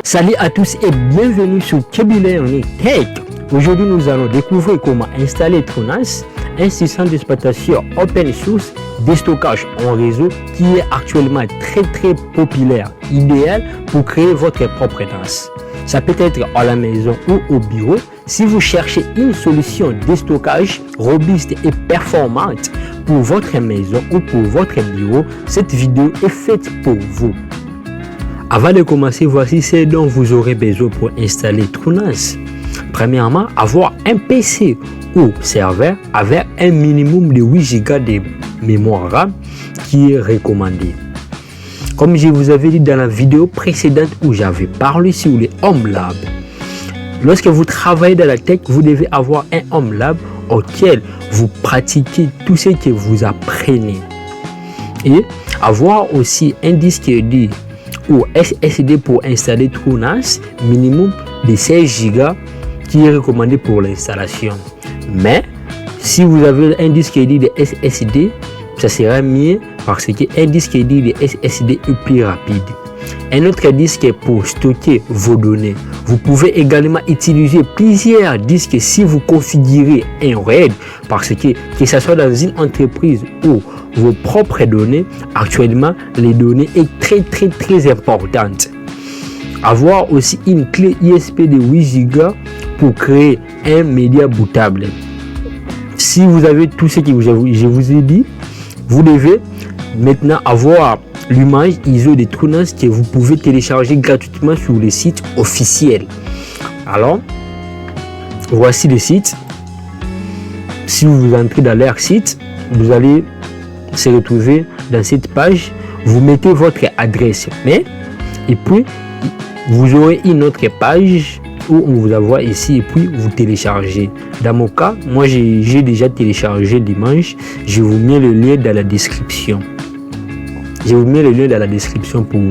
Salut à tous et bienvenue sur Kebby Learning Tech. Aujourd'hui, nous allons découvrir comment installer TrueNAS, un système d'exploitation open source de stockage en réseau qui est actuellement très populaire, idéal pour créer votre propre NAS. Ça peut être à la maison ou au bureau. Si vous cherchez une solution de stockage robuste et performante pour votre maison ou pour votre bureau, cette vidéo est faite pour vous. Avant de commencer, voici ce dont vous aurez besoin pour installer TrueNAS. Premièrement, avoir un PC ou serveur avec un minimum de 8 Go de mémoire RAM qui est recommandé. Comme je vous avais dit dans la vidéo précédente où j'avais parlé sur les Home Lab, lorsque vous travaillez dans la tech, vous devez avoir un Home Lab auquel vous pratiquez tout ce que vous apprenez. Et avoir aussi un disque dur ou SSD pour installer TrueNAS, minimum de 16 Go qui est recommandé pour l'installation. Mais si vous avez un disque dur de SSD, ça sera mieux parce qu'un disque dur de SSD est plus rapide. Un autre disque pour stocker vos données. Vous pouvez également utiliser plusieurs disques si vous configurez un RAID parce que ce soit dans une entreprise ou vos propres données, actuellement les données est très importante. Avoir aussi une clé USB de 8 Go pour créer un média bootable. Si vous avez tout ce que je vous ai dit, vous devez maintenant avoir l'image ISO de TrueNAS que vous pouvez télécharger gratuitement sur le site officiel. Alors, voici le site. Si vous entrez dans leur site, vous allez se retrouver dans cette page. Vous mettez votre adresse mail et puis vous aurez une autre page où on vous envoie ici et puis vous téléchargez. Dans mon cas, moi j'ai déjà téléchargé l'image. Je vous mets le lien dans la description. Je vous mets le lien dans la description pour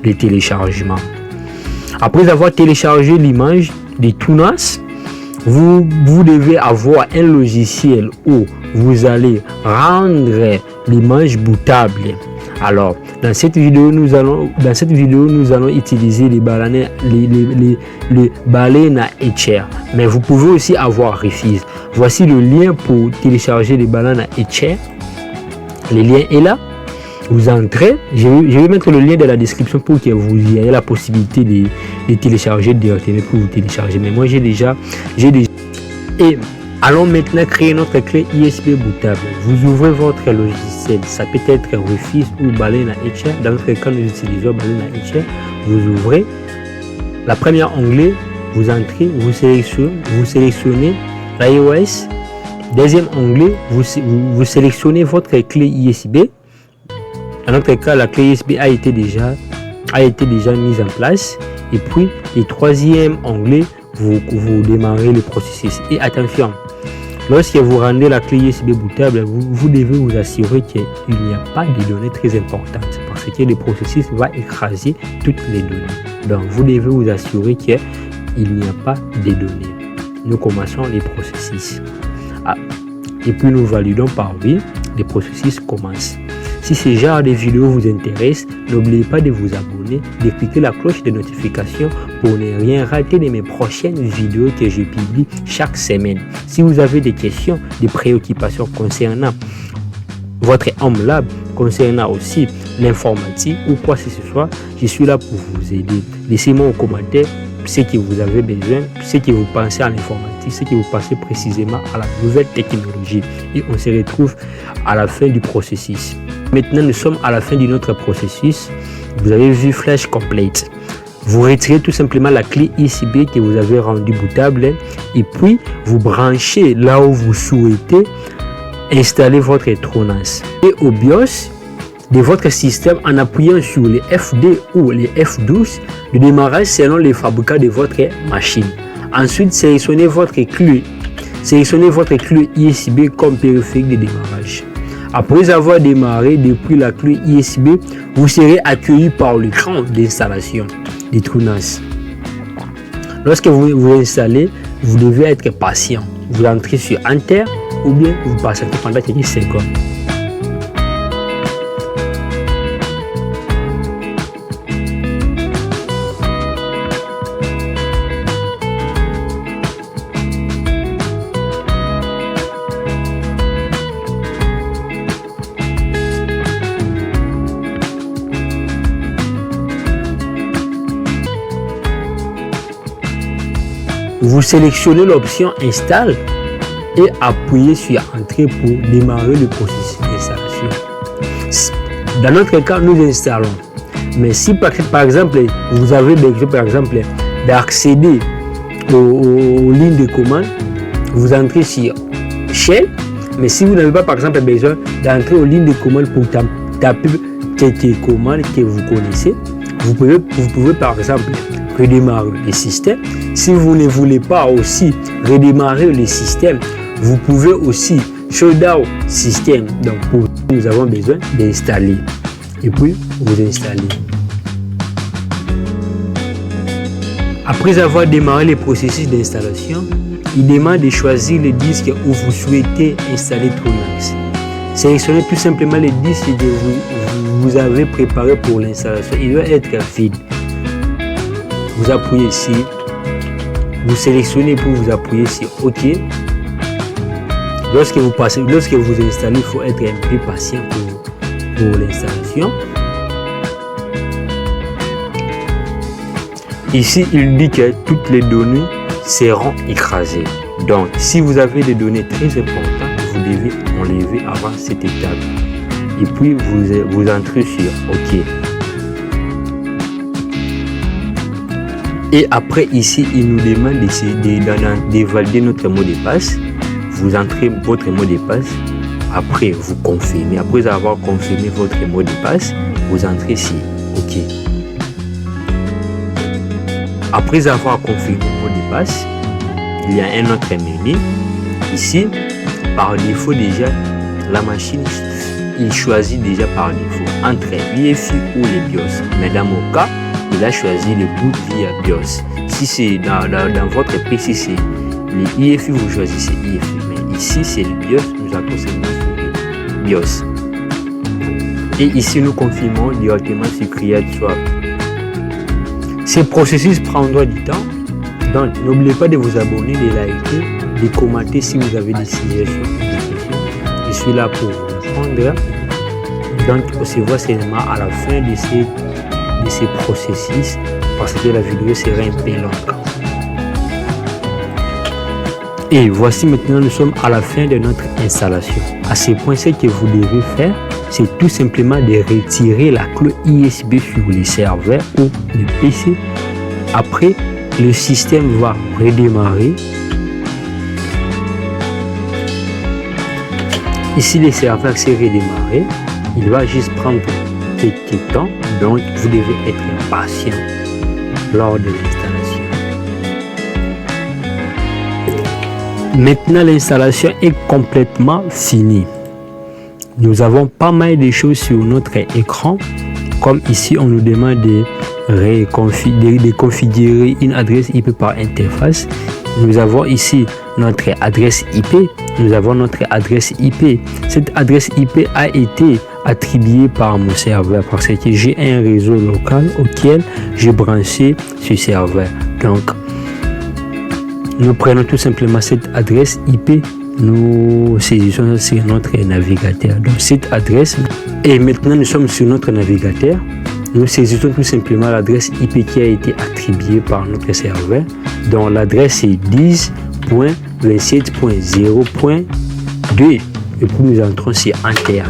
le téléchargement. Après avoir téléchargé l'image de TrueNAS, vous devez avoir un logiciel où vous allez rendre l'image bootable. Alors, dans cette vidéo, nous allons utiliser les Balena Etcher. Mais vous pouvez aussi avoir Refuse. Voici le lien pour télécharger les Balena Etcher. Le lien est là. Vous entrez. Je vais mettre le lien dans la description pour que vous ayez la possibilité de télécharger directement pour vous télécharger. Mais moi, j'ai déjà. Et allons maintenant créer notre clé USB bootable. Vous ouvrez votre logiciel, ça peut être Refuse ou Balena Etcher. Dans notre cas, nous utilisons Balena Etcher. Vous ouvrez la première onglet, vous entrez, vous sélectionnez l'iOS. Deuxième onglet, vous sélectionnez votre clé USB. Dans notre cas, la clé USB a été déjà mise en place. Et puis, le troisième onglet, vous démarrez le processus. Et attention, lorsque vous rendez la clé USB bootable, vous devez vous assurer qu'il n'y a pas de données très importantes parce que le processus va écraser toutes les données. Donc, vous devez vous assurer qu'il n'y a pas de données. Nous commençons les processus. Et puis, nous validons par oui, le processus commence. Si ce genre de vidéo vous intéresse, n'oubliez pas de vous abonner, de cliquer la cloche de notification pour ne rien rater de mes prochaines vidéos que je publie chaque semaine. Si vous avez des questions, des préoccupations concernant votre Home Lab, concernant aussi l'informatique ou quoi que ce soit, je suis là pour vous aider. Laissez-moi en commentaire ce que vous avez besoin, ce que vous pensez à l'informatique, ce que vous pensez précisément à la nouvelle technologie. Et on se retrouve à la fin du processus. Maintenant, nous sommes à la fin de notre processus. Vous avez vu Flash Complete. Vous retirez tout simplement la clé USB que vous avez rendue bootable et puis vous branchez là où vous souhaitez installer votre TrueNAS. Et au BIOS de votre système, en appuyant sur les F2 ou les F12, le démarrage selon les fabricants de votre machine. Ensuite, sélectionnez votre clé USB comme périphérique de démarrage. Après avoir démarré depuis la clé USB, vous serez accueilli par l'écran d'installation de TrueNAS. Lorsque vous installez, vous devez être patient. Vous entrez sur Enter ou bien vous passez pendant quelques secondes. vous sélectionnez l'option Install et appuyez sur Entrée pour démarrer le processus d'installation. Dans notre cas, nous installons. Mais si par exemple, vous avez besoin d'accéder aux lignes de commande, vous entrez sur Shell. Mais si vous n'avez pas par exemple besoin d'entrer aux lignes de commande pour taper quelques commandes que vous connaissez, vous pouvez par exemple redémarrer le système. Si vous ne voulez pas aussi redémarrer le système, vous pouvez aussi shutdown système. Donc nous avons besoin d'installer et puis vous installez. Après avoir démarré le processus d'installation, il demande de choisir le disque où vous souhaitez installer Tronax. Sélectionnez tout simplement le disque que vous avez préparé pour l'installation. Il doit être vide. Vous appuyez ici, vous sélectionnez pour vous appuyer sur OK. Lorsque vous installez, il faut être un peu patient pour l'installation. Ici, il dit que toutes les données seront écrasées. Donc, si vous avez des données très importantes, vous devez enlever avant cette étape. Et puis, vous entrez sur OK. Et après, ici, il nous demande de valider notre mot de passe. Vous entrez votre mot de passe. Après, vous confirmez. Après avoir confirmé votre mot de passe, vous entrez sur OK. Après avoir confirmé le mot de passe, il y a un autre menu. Ici, par défaut déjà, la machine, il choisit déjà par défaut entre l'IFI ou le BIOS. Mais dans mon cas, il a choisi le boot via BIOS. Si c'est dans votre PC, c'est le IFI, vous choisissez IFI. Mais ici, c'est le BIOS, nous avons seulement le BIOS. Et ici, nous confirmons directement sur Create Swap. Ce processus prendra du temps, donc n'oubliez pas de vous abonner, de liker, de commenter si vous avez des suggestions ou des questions. Je suis là pour vous répondre. Donc on se voit seulement à la fin de ces processus parce que la vidéo sera un peu longue. Et voici maintenant, nous sommes à la fin de notre installation. À ce point, ce que vous devez faire, c'est tout simplement de retirer la clé USB sur le serveur ou le PC. Après, le système va redémarrer. Ici, le serveur s'est redémarré. Il va juste prendre quelques temps. Donc, vous devez être patient lors de l'installation. Maintenant, l'installation est complètement finie. Nous avons pas mal de choses sur notre écran. Comme ici, on nous demande de configurer une adresse IP par interface. Nous avons ici notre adresse IP. Nous avons notre adresse IP. Cette adresse IP a été attribuée par mon serveur parce que j'ai un réseau local auquel j'ai branché ce serveur. Donc, nous prenons tout simplement cette adresse IP, nous saisissons sur notre navigateur. Donc cette adresse, et maintenant nous sommes sur notre navigateur, nous saisissons tout simplement l'adresse IP qui a été attribuée par notre serveur. Donc l'adresse est 10.27.0.2 et puis nous entrons sur Enter.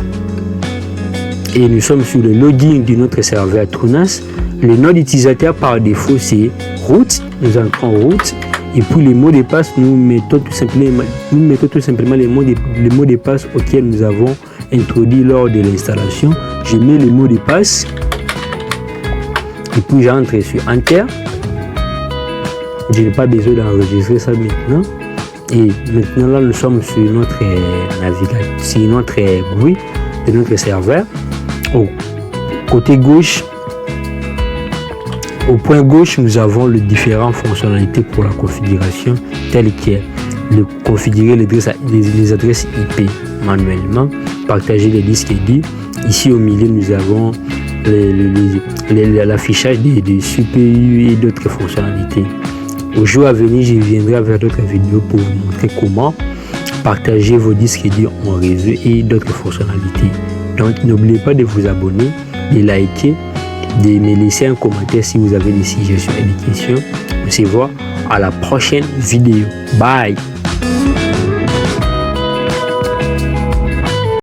Et nous sommes sur le login de notre serveur Tronas. Le nom d'utilisateur par défaut c'est root, nous entrons root. Et puis les mots de passe, nous mettons tout simplement les mots de passe auxquels nous avons introduit lors de l'installation. Je mets les mots de passe et puis j'entre sur Enter. Je n'ai pas besoin d'enregistrer ça maintenant. Et maintenant là, nous sommes sur notre navigateur, sur notre bruit de notre serveur. Au côté gauche, au point gauche, nous avons les différentes fonctionnalités pour la configuration, telles que configurer les adresses IP manuellement, partager les disques D. Ici au milieu, nous avons l'affichage des CPU et d'autres fonctionnalités. Au jour à venir, je viendrai avec d'autres vidéos pour vous montrer comment partager vos disques D en réseau et d'autres fonctionnalités. Donc n'oubliez pas de vous abonner, de liker, de me laisser un commentaire si vous avez des suggestions et des questions. On se voit à la prochaine vidéo. Bye.